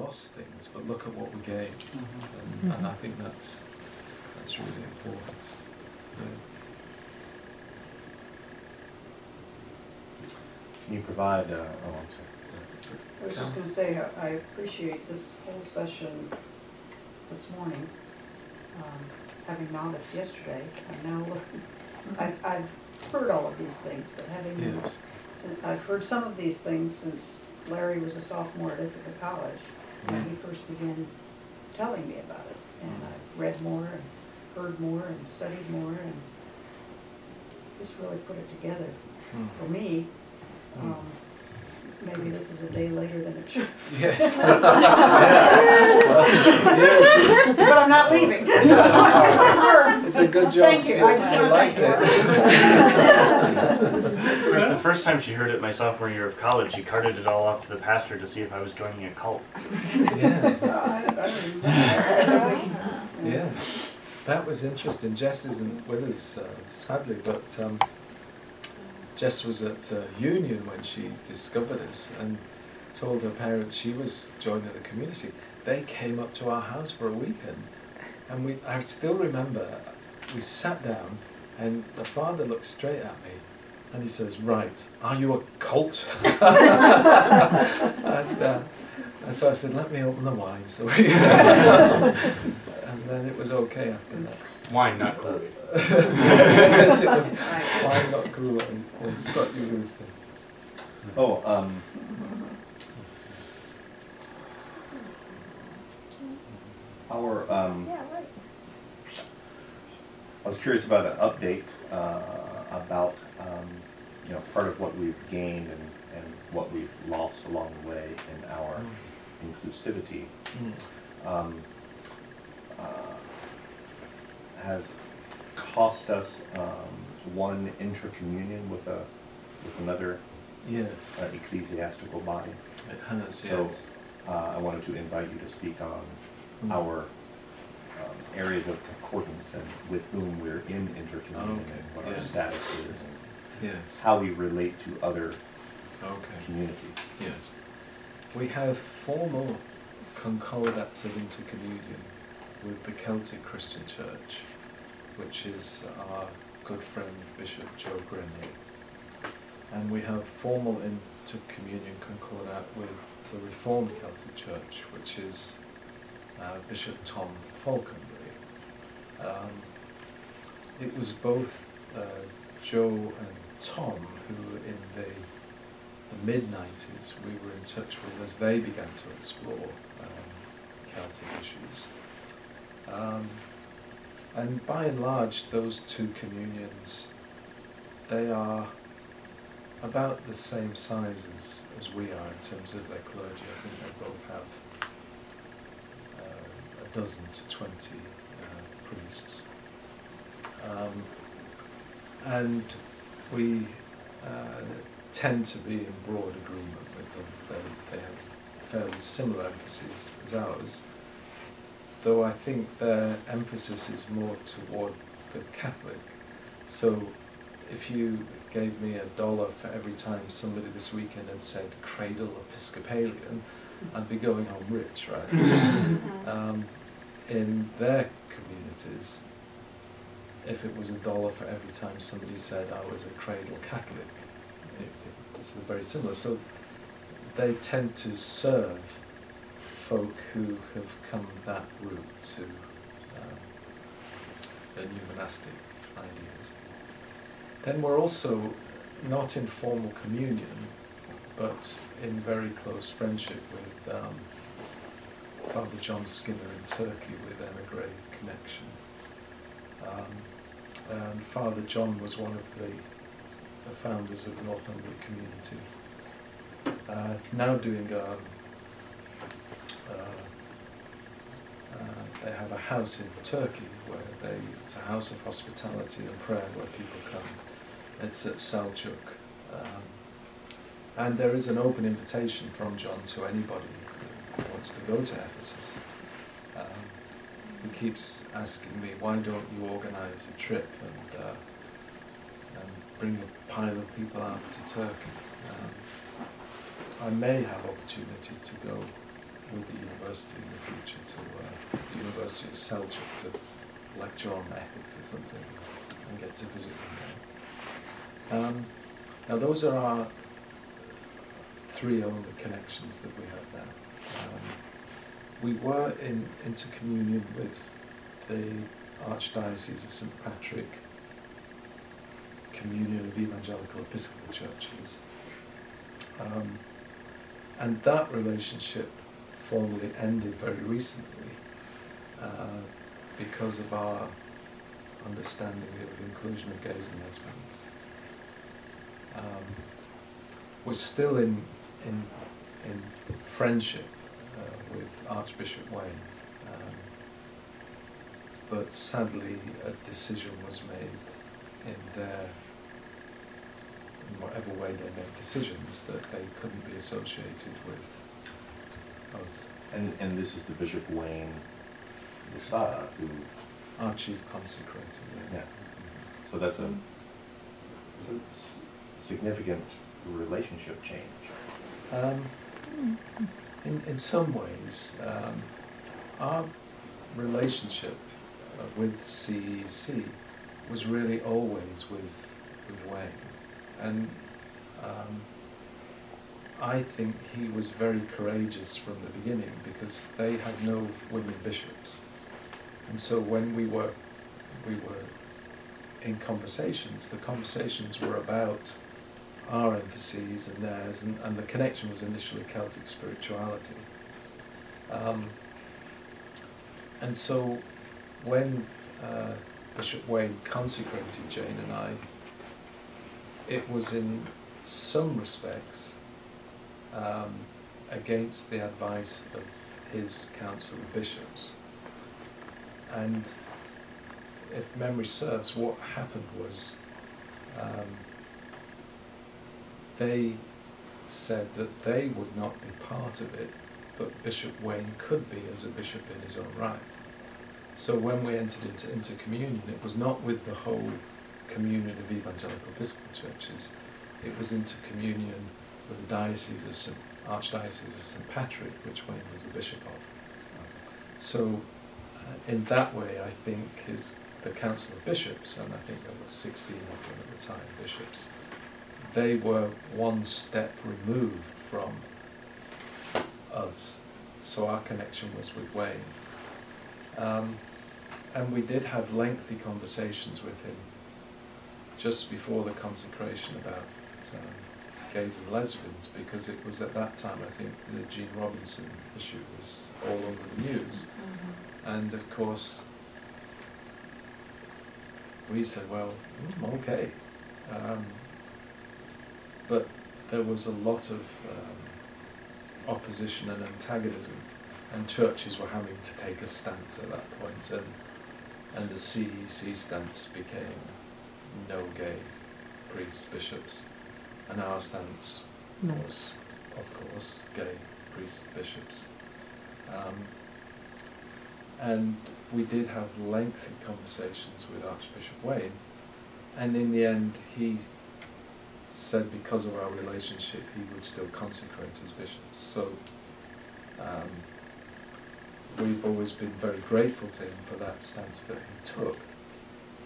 lost things, but look at what we gained. And I think that's really important. Yeah. Can you provide, I was just going to say, I appreciate this whole session this morning, having noticed yesterday. I now I've heard all of these things, but having since I've heard some of these things since Larry was a sophomore at Ithaca College, when he first began telling me about it, and I've read more and heard more and studied more, and just really put it together for me. Maybe this is a day later than it should. Yes. But I'm not leaving. It's a good job. Thank you. I liked it. Of course, the first time she heard it my sophomore year of college, she carted it all off to the pastor to see if I was joining a cult. Yes. Yeah. That was interesting. Jess isn't with us, sadly, but Jess was at Union when she discovered us and told her parents she was joining the community. They came up to our house for a weekend, and I still remember we sat down and the father looked straight at me and he says, "Right, are you a cult?" and so I said, "Let me open the wine." So we and then it was okay after that. Wine, not cool. Yes, it was wine, not cool. And Scott, you were going to say. I was curious about an update about part of what we've gained and what we've lost along the way in our inclusivity. Has cost us one intercommunion with another ecclesiastical body. It has, so I wanted to invite you to speak on our areas of concordance and with whom we're in intercommunion and what our status is and how we relate to other communities. Yes. We have formal concordats of intercommunion with the Celtic Christian Church, which is our good friend Bishop Joe Grenier. And we have formal intercommunion concordat with the Reformed Celtic Church, which is Bishop Tom Falconbury. It was both Joe and Tom who in the mid-90s we were in touch with as they began to explore Celtic issues. And by and large, those two communions, they are about the same size as we are in terms of their clergy. I think they both have a dozen to 20 priests. And we tend to be in broad agreement with them. They have fairly similar emphases as ours, though I think their emphasis is more toward the Catholic. So if you gave me $1 for every time somebody this weekend had said cradle Episcopalian, I'd be going home rich, right? In their communities, if it was $1 for every time somebody said I was a cradle Catholic, it's very similar. So they tend to serve folk who have come that route to the new monastic ideas. Then we're also not in formal communion, but in very close friendship with Father John Skinner in Turkey with Emigre Connection. And Father John was one of the founders of the Northumbria community. Now doing they have a house in Turkey where it's a house of hospitality and prayer where people come. It's at Selçuk. And there is an open invitation from John to anybody who wants to go to Ephesus. He keeps asking me, why don't you organize a trip and bring a pile of people out to Turkey? I may have opportunity to go with the university in the future to the University of Seljuk to lecture on ethics or something and get to visit them there. Now those are our three only connections that we have now. We were in intercommunion with the Archdiocese of St. Patrick, Communion of Evangelical Episcopal Churches. And that relationship formally ended very recently because of our understanding of inclusion of gays and lesbians. We're still in friendship with Archbishop Wayne, but sadly a decision was made in whatever way they make decisions that they couldn't be associated with us. And this is the Bishop Wayne Losada who... Our chief consecrator, yeah. So that's a significant relationship change. In some ways, our relationship with CEC was really always with Wayne. And I think he was very courageous from the beginning because they had no women bishops. And so when we were in conversations, the conversations were about our emphases and theirs, and the connection was initially Celtic spirituality. And so when Bishop Wayne consecrated Jane and I, it was in some respects against the advice of his council of bishops. And if memory serves, what happened was they said that they would not be part of it, but Bishop Wayne could be as a bishop in his own right. So when we entered into intercommunion, it was not with the whole communion of evangelical Episcopal churches, it was intercommunion with the Archdiocese of St. Patrick, which Wayne was the bishop of. So in that way, I think the Council of Bishops, and I think there were 16 of them at the time, bishops, they were one step removed from us. So our connection was with Wayne. And we did have lengthy conversations with him just before the consecration about gays and lesbians, because it was at that time, I think, the Jean Robinson issue was all over the news. Mm-hmm. And of course, we said, well, okay. But there was a lot of opposition and antagonism, and churches were having to take a stance at that point, and the CEC stance became no gay priests, bishops, and our stance was, of course, gay priests, bishops. And we did have lengthy conversations with Archbishop Wayne, and in the end he said because of our relationship he would still consecrate as bishops. So we've always been very grateful to him for that stance that he took,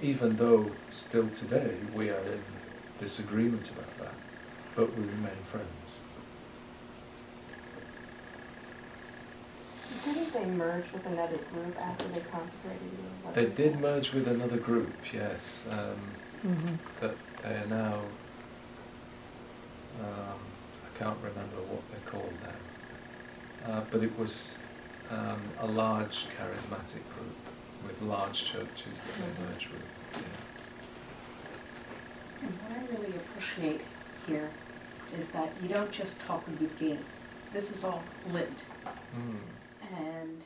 even though still today we are in disagreement about that, but we remain friends. Didn't they merge with another group after they consecrated you? They did merge with another group, yes, that they are now, I can't remember what they're called now, but it was a large charismatic group with large churches that they merged with. Yeah. And what I really appreciate here is that you don't just talk and begin. This is all lived. And